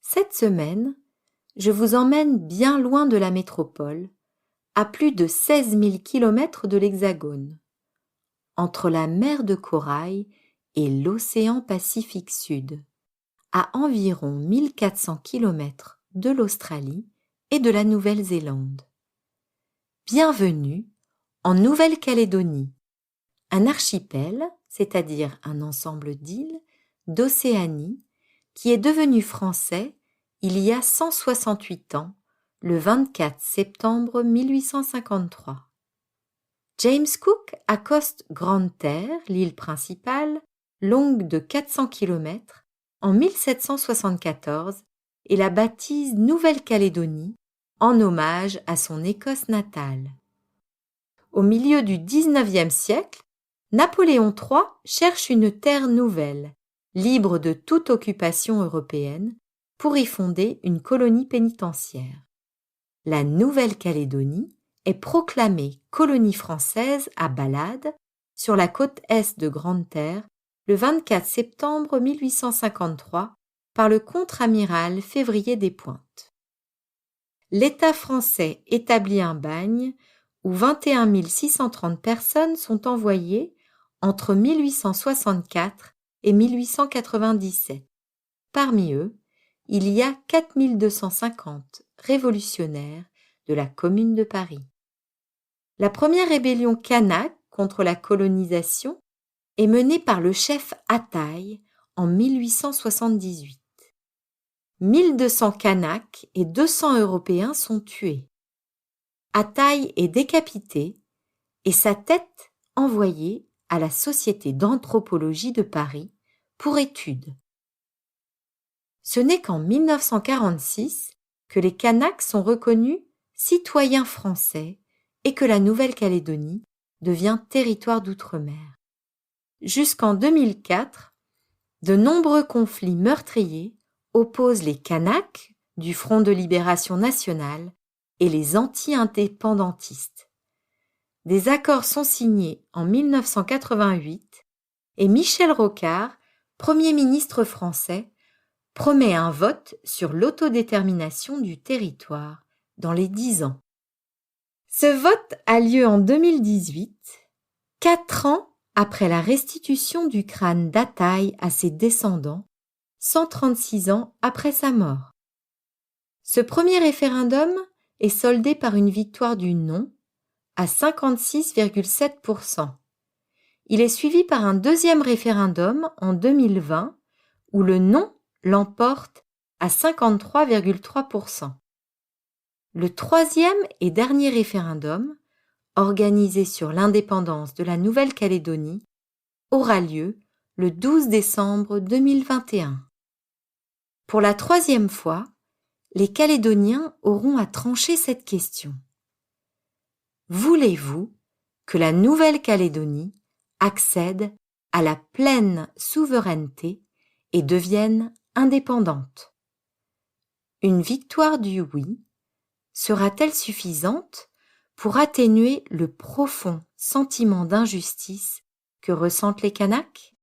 Cette semaine, je vous emmène bien loin de la métropole, à plus de 16 000 kilomètres de l'Hexagone, entre la mer de Corail et l'océan Pacifique Sud, à environ 1400 kilomètres de l'Australie et de la Nouvelle-Zélande. Bienvenue en Nouvelle-Calédonie, un archipel, c'est-à-dire un ensemble d'îles, d'Océanie, qui est devenu français il y a 168 ans, le 24 septembre 1853. James Cook accoste Grande-Terre, l'île principale, longue de 400 km, en 1774 et la baptise Nouvelle-Calédonie en hommage à son Écosse natale. Au milieu du XIXe siècle, Napoléon III cherche une terre nouvelle, libre de toute occupation européenne, pour y fonder une colonie pénitentiaire. La Nouvelle-Calédonie est proclamée colonie française à Balade, sur la côte est de Grande-Terre, le 24 septembre 1853, par le contre-amiral Février Despointes. L'État français établit un bagne où 21 630 personnes sont envoyées entre 1864 et 1897. Parmi eux, il y a 4 250 révolutionnaires de la Commune de Paris. La première rébellion kanak contre la colonisation est menée par le chef Ataï en 1878. 1200 Kanaks et 200 Européens sont tués. Ataï est décapité et sa tête envoyée à la Société d'anthropologie de Paris pour étude. Ce n'est qu'en 1946 que les Kanaks sont reconnus citoyens français et que la Nouvelle-Calédonie devient territoire d'outre-mer. Jusqu'en 2004, de nombreux conflits meurtriers opposent les Kanaks du Front de libération nationale et les anti-indépendantistes. Des accords sont signés en 1988 et Michel Rocard, Premier ministre français, promet un vote sur l'autodétermination du territoire dans les 10 ans. Ce vote a lieu en 2018, 4 ans après la restitution du crâne d'Ataï à ses descendants, 136 ans après sa mort. Ce premier référendum est soldé par une victoire du non à 56,7%. Il est suivi par un deuxième référendum en 2020 où le non l'emporte à 53,3%. Le troisième et dernier référendum, organisé sur l'indépendance de la Nouvelle-Calédonie, aura lieu le 12 décembre 2021. Pour la troisième fois, les Calédoniens auront à trancher cette question. Voulez-vous que la Nouvelle-Calédonie accède à la pleine souveraineté et devienne indépendante? Une victoire du oui sera-t-elle suffisante pour atténuer le profond sentiment d'injustice que ressentent les Kanaks?